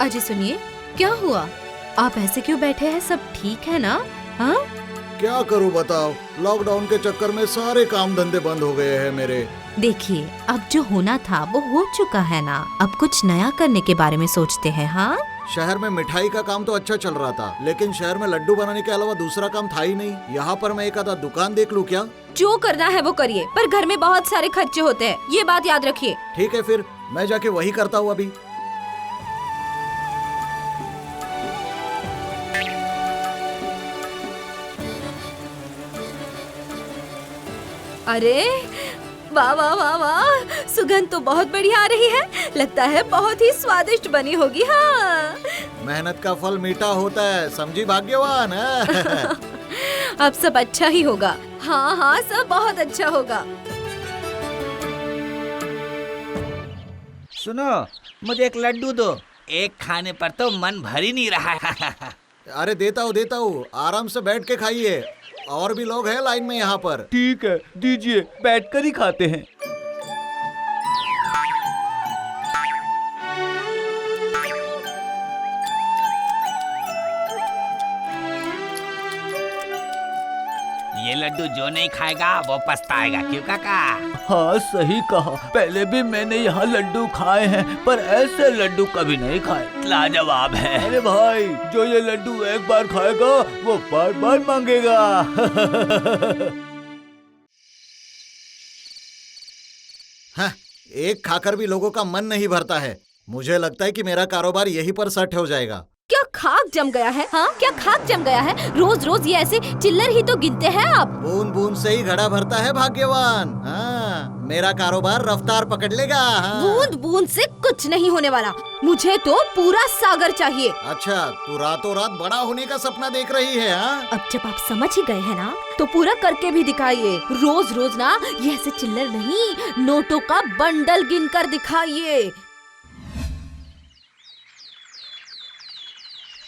अजय सुनिए, क्या हुआ? आप ऐसे क्यों बैठे हैं? सब ठीक है ना? हाँ? क्या करूं बताओ, लॉकडाउन के चक्कर में सारे काम धंधे बंद हो गए हैं मेरे। देखिए, अब जो होना था वो हो चुका है ना। अब कुछ नया करने के बारे में सोचते हैं। हाँ, शहर में मिठाई का काम तो अच्छा चल रहा था, लेकिन शहर में लड्डू बनाने के अलावा दूसरा काम था ही नहीं। यहाँ पर मैं एक आधा दुकान देख लूं क्या? जो करना है वो करिए, पर घर में बहुत सारे खर्चे होते हैं, ये बात याद रखिए। ठीक है, फिर मैं जाके वही करता हूँ अभी। अरे वाह वाह वाह वाह, सुगंध तो बहुत बढ़िया आ रही है। लगता है बहुत ही स्वादिष्ट बनी होगी। हाँ, मेहनत का फल मीठा होता है, समझी भाग्यवान है। अब सब अच्छा ही होगा। हाँ हाँ, सब बहुत अच्छा होगा। सुनो, मुझे एक लड्डू दो। एक खाने पर तो मन भर ही नहीं रहा है। अरे देता हूँ, आराम से बैठ के खाइए। और भी लोग हैं लाइन में यहाँ पर। ठीक है, दीजिए, बैठकर ही खाते हैं। ये लड्डू जो नहीं खाएगा वो पछताएगा, क्यों काका? हाँ, सही कहा। पहले भी मैंने यहाँ लड्डू खाए हैं, पर ऐसे लड्डू कभी नहीं खाए। लाजवाब है। अरे भाई, जो ये लड्डू एक बार खाएगा वो बार बार मांगेगा। हाँ, एक खाकर भी लोगों का मन नहीं भरता है। मुझे लगता है कि मेरा कारोबार यहीं पर सेट हो जाएगा। क्या खाक जम गया है? हाँ, क्या खाक जम गया है? रोज रोज ये ऐसे चिल्लर ही तो गिनते हैं आप। बूंद बूंद से ही घड़ा भरता है भाग्यवान। हाँ, मेरा कारोबार रफ्तार पकड़ लेगा। हाँ। बूंद बूंद से कुछ नहीं होने वाला। मुझे तो पूरा सागर चाहिए। अच्छा, तू रातों रात बड़ा होने का सपना देख रही है? हाँ? अब जब आप समझ ही गए हैं ना, तो पूरा करके भी दिखाइए। रोज रोज ना ये ऐसे चिल्लर नहीं, नोटों का बंडल गिनकर दिखाइए।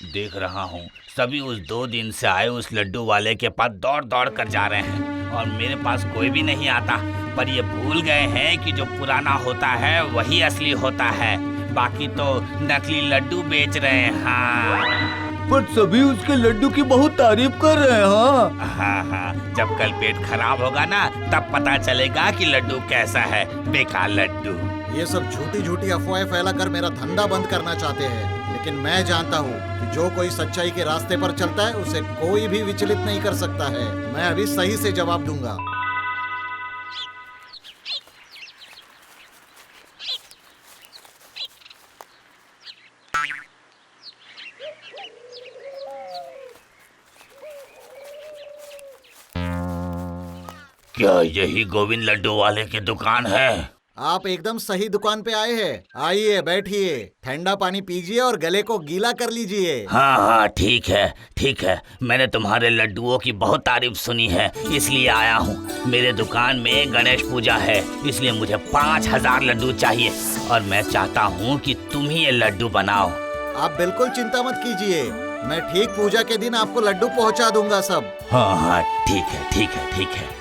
देख रहा हूँ सभी उस 2 दिन से आए उस लड्डू वाले के पास दौड़ दौड़ कर जा रहे हैं और मेरे पास कोई भी नहीं आता। पर ये भूल गए हैं कि जो पुराना होता है वही असली होता है, बाकी तो नकली लड्डू बेच रहे हैं। हाँ, पर सभी उसके लड्डू की बहुत तारीफ कर रहे हैं। हाँ हाँ हाँ, जब कल पेट खराब होगा ना, तब पता चलेगा कि लड्डू कैसा है। बेकार लड्डू। ये सब झूठी झूठी अफवाहें फैलाकर मेरा धंधा बंद करना चाहते हैं, लेकिन मैं जानता हूँ कि जो कोई सच्चाई के रास्ते पर चलता है उसे कोई भी विचलित नहीं कर सकता है। मैं अभी सही से जवाब दूंगा। क्या यही गोविंद लड्डू वाले की दुकान है? आप एकदम सही दुकान पे आए हैं। आइए, बैठिए, ठंडा पानी पीजिए और गले को गीला कर लीजिए। हाँ हाँ, ठीक है ठीक है। मैंने तुम्हारे लड्डुओं की बहुत तारीफ सुनी है, इसलिए आया हूँ। मेरे दुकान में गणेश पूजा है, इसलिए मुझे 5000 लड्डू चाहिए और मैं चाहता हूँ कि तुम ही ये लड्डू बनाओ। आप बिल्कुल चिंता मत कीजिए, मैं ठीक पूजा के दिन आपको लड्डू पहुँचा दूंगा सब। हाँ हाँ, ठीक है ठीक है ठीक है।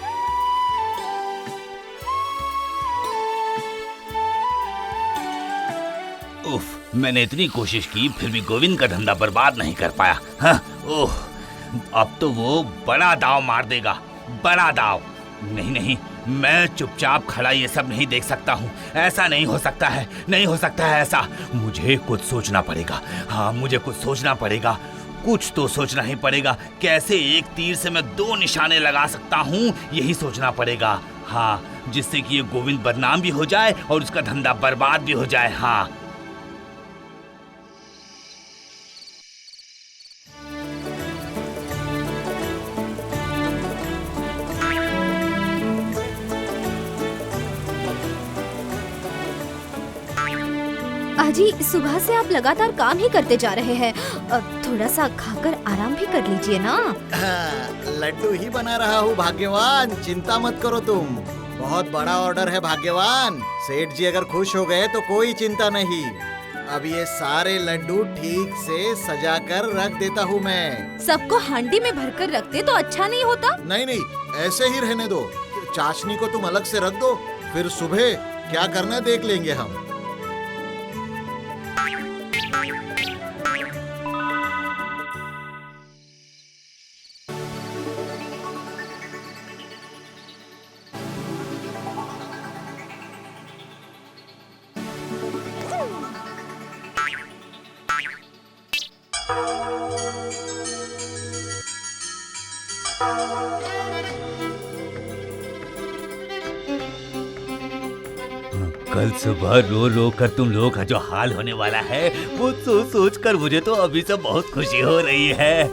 उफ, मैंने इतनी कोशिश की फिर भी गोविंद का धंधा बर्बाद नहीं कर पाया। हाँ, ओह, अब तो वो बड़ा दाव मार देगा, बड़ा दाव। नहीं नहीं, मैं चुपचाप खड़ा ये सब नहीं देख सकता हूँ। ऐसा नहीं हो सकता है, नहीं हो सकता है ऐसा। मुझे कुछ सोचना पड़ेगा। हाँ, मुझे कुछ सोचना पड़ेगा। कुछ तो सोचना ही पड़ेगा। कैसे एक तीर से मैं 2 निशाने लगा सकता हूँ, यही सोचना पड़ेगा। हाँ, जिससे कि ये गोविंद बदनाम भी हो जाए और उसका धंधा बर्बाद भी हो जाए। हाँ, अजी, सुबह से आप लगातार काम ही करते जा रहे हैं। थोड़ा सा खाकर आराम भी कर लीजिए ना। हाँ, लड्डू ही बना रहा हूँ भाग्यवान, चिंता मत करो तुम। बहुत बड़ा ऑर्डर है भाग्यवान। सेठ जी अगर खुश हो गए तो कोई चिंता नहीं। अब ये सारे लड्डू ठीक से सजा कर रख देता हूँ मैं। सबको हांडी में भरकर रखते तो अच्छा नहीं होता? नहीं नहीं, ऐसे ही रहने दो। चाशनी को तुम अलग से रख दो, फिर सुबह क्या करना देख लेंगे हम। कल सुबह रो रो कर तुम लोगों का जो हाल होने वाला है वो सोच सोच कर मुझे तो अभी से बहुत खुशी हो रही है।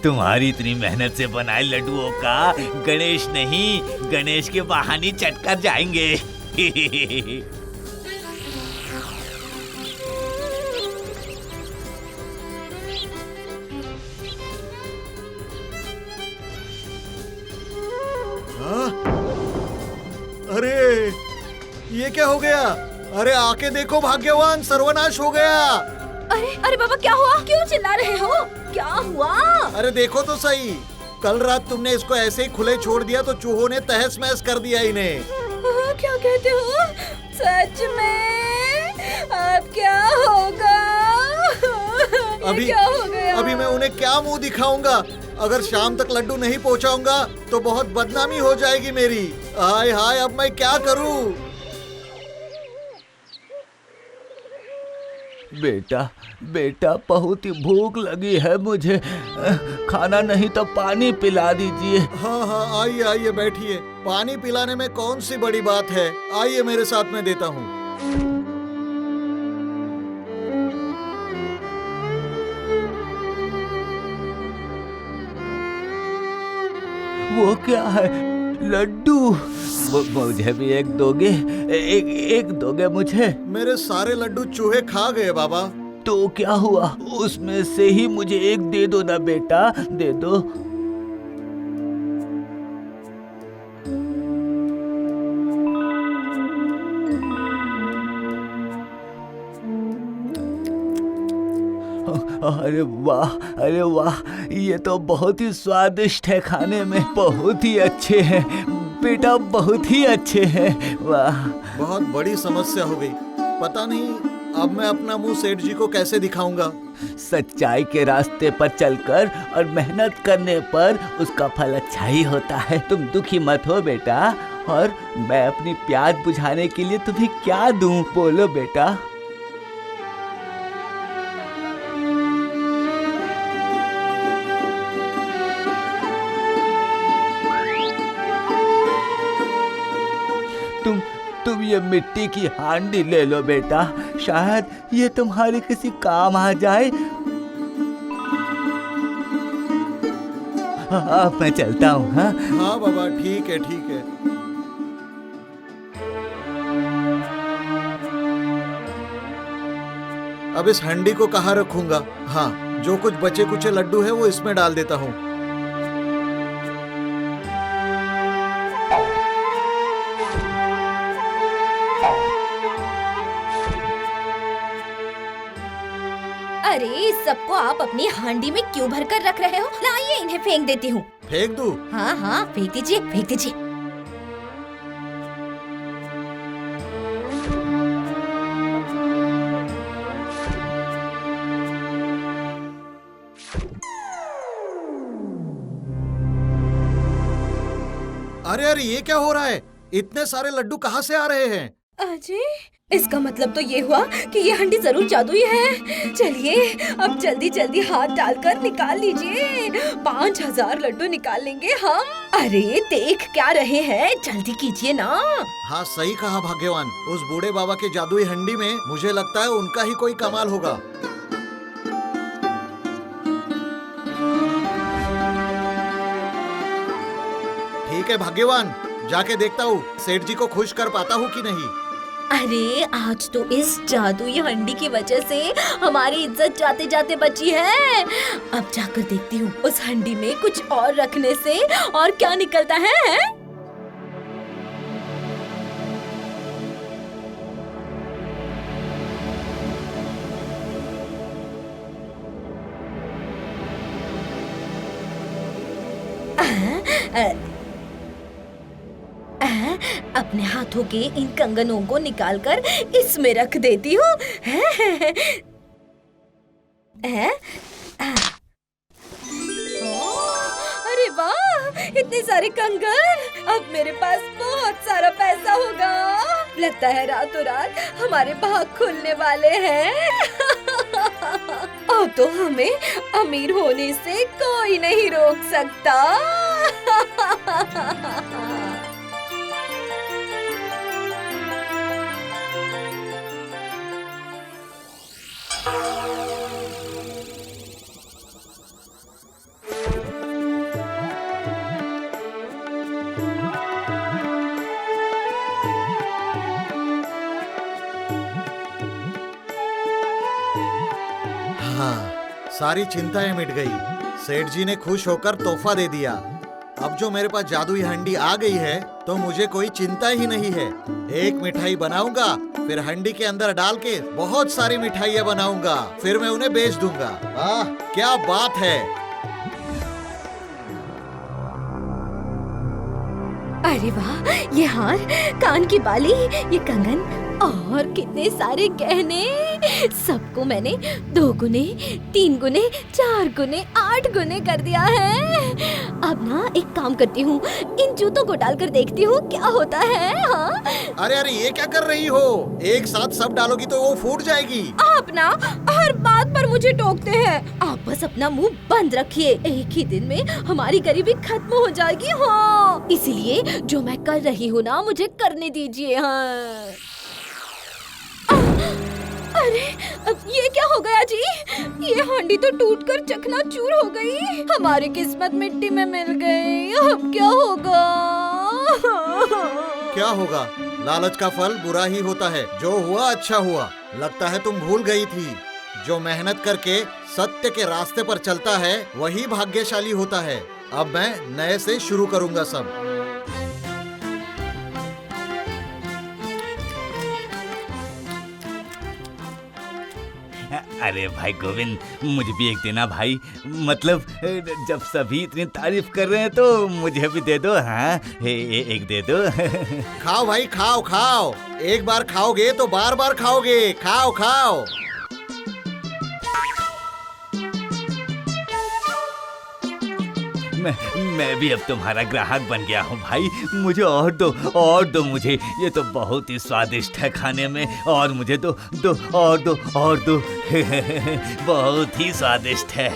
तुम्हारी इतनी मेहनत से बनाए लड्डुओं का गणेश नहीं, गणेश के बहाने चटकर जाएंगे। हाँ? अरे ये क्या हो गया? अरे आके देखो भाग्यवान, सर्वनाश हो गया। अरे अरे बाबा, क्या हुआ? क्यों चिल्ला रहे हो? क्या हुआ? अरे देखो तो सही, कल रात तुमने इसको ऐसे ही खुले छोड़ दिया तो चूहों ने तहस महस कर दिया इन्हें। क्या कहते हो? सच में? अब क्या होगा? क्या हो गया? अभी मैं उन्हें क्या मुंह दिखाऊंगा? अगर शाम तक लड्डू नहीं पहुंचाऊंगा तो बहुत बदनामी हो जाएगी मेरी। हाय हाय, अब मैं क्या करूं? बेटा बेटा, बहुत ही भूख लगी है मुझे, खाना नहीं तो पानी पिला दीजिए। हाँ हाँ, आइए आइए बैठिए। पानी पिलाने में कौन सी बड़ी बात है, आइए मेरे साथ में देता हूँ। वो क्या है? लड्डू? मुझे भी एक दोगे? एक दोगे मुझे? मेरे सारे लड्डू चूहे खा गए बाबा। तो क्या हुआ? उसमें से ही मुझे एक दे दो ना बेटा, दे दो। अरे वाह, अरे वाह, ये तो बहुत ही स्वादिष्ट है, खाने में बहुत ही अच्छे हैं बेटा, बहुत ही अच्छे हैं। वाह, बहुत बड़ी समस्या हो गई। पता नहीं अब मैं अपना मुंह सेठ जी को कैसे दिखाऊंगा। सच्चाई के रास्ते पर चलकर और मेहनत करने पर उसका फल अच्छा ही होता है। तुम दुखी मत हो बेटा, और मैं अपनी प्यास बुझाने के लिए तुम्हें क्या दूं, बोलो बेटा। तुम ये मिट्टी की हांडी ले लो बेटा, शायद ये तुम्हारे किसी काम आ जाए। अब मैं चलता हूँ। हाँ हाँ बाबा, ठीक है ठीक है। अब इस हंडी को कहाँ रखूंगा? हाँ, जो कुछ बचे कुचे लड्डू है वो इसमें डाल देता हूँ। अरे इस सबको आप अपनी हांडी में क्यों भर कर रख रहे हो? लाइए इन्हें फेंक देती हूँ। फेंक दूँ? हाँ हाँ, फेंक दीजिए, फेंक दीजिए। अरे अरे, ये क्या हो रहा है? इतने सारे लड्डू कहाँ से आ रहे हैं? अजय, इसका मतलब तो ये हुआ कि ये हंडी जरूर जादुई है। चलिए अब जल्दी जल्दी हाथ डालकर निकाल लीजिए। 5000 लड्डू निकाल लेंगे हम। अरे देख क्या रहे हैं, जल्दी कीजिए ना। हाँ सही कहा भाग्यवान, उस बूढ़े बाबा के जादुई हंडी में मुझे लगता है उनका ही कोई कमाल होगा। ठीक है भाग्यवान, जाके देखता हूँ सेठ जी को खुश कर पाता हूँ कि नहीं। अरे आज तो इस जादुई हंडी की वजह से हमारी इज्जत जाते जाते बची है। अब जाकर देखती हूँ उस हंडी में कुछ और रखने से और क्या निकलता है। अपने हाथों के इन कंगनों को निकालकर इसमें रख देती हूँ। अरे वाह, इतने सारे कंगन! अब मेरे पास बहुत सारा पैसा होगा। लगता है रातों रात हमारे भाग खुलने वाले हैं। अब तो हमें अमीर होने से कोई नहीं रोक सकता। हाँ, सारी चिंताएं मिट गई। सेठ जी ने खुश होकर तोहफा दे दिया। अब जो मेरे पास जादुई हंडी आ गई है तो मुझे कोई चिंता ही नहीं है। एक मिठाई बनाऊंगा, फिर हंडी के अंदर डाल के बहुत सारी मिठाइयाँ बनाऊंगा, फिर मैं उन्हें बेच दूंगा। वाह, क्या बात है। अरे वाह, ये हार, कान की बाली, ये कंगन और कितने सारे गहने। सबको मैंने 2 गुने, 3 गुने, 4 गुने, 8 गुने कर दिया है। अब ना एक काम करती हूँ, इन जूतों को डालकर देखती हूँ क्या होता है। हाँ, अरे अरे, ये क्या कर रही हो? एक साथ सब डालोगी तो वो फूट जाएगी। आप ना हर बात पर मुझे टोकते हैं। आप बस अपना मुंह बंद रखिए, एक ही दिन में हमारी गरीबी खत्म हो जाएगी। हाँ, इसीलिए जो मैं कर रही हूँ ना, मुझे करने दीजिए। हाँ, अरे अब ये क्या हो गया जी? ये हांडी तो टूटकर चकनाचूर हो गई। हमारी किस्मत मिट्टी में मिल गई। अब क्या होगा? क्या होगा? लालच का फल बुरा ही होता है। जो हुआ अच्छा हुआ। लगता है तुम भूल गई थी, जो मेहनत करके सत्य के रास्ते पर चलता है वही भाग्यशाली होता है। अब मैं नए से शुरू करूंगा सब। अरे भाई गोविंद, मुझे भी एक देना भाई। मतलब जब सभी इतनी तारीफ कर रहे हैं तो मुझे भी दे दो। हाँ, एक दे दो। खाओ भाई, खाओ खाओ। एक बार खाओगे तो बार बार खाओगे। खाओ खाओ। मैं भी अब तुम्हारा ग्राहक बन गया हूँ भाई। मुझे और दो मुझे। ये तो बहुत ही स्वादिष्ट है खाने में। और मुझे दो बहुत ही स्वादिष्ट है।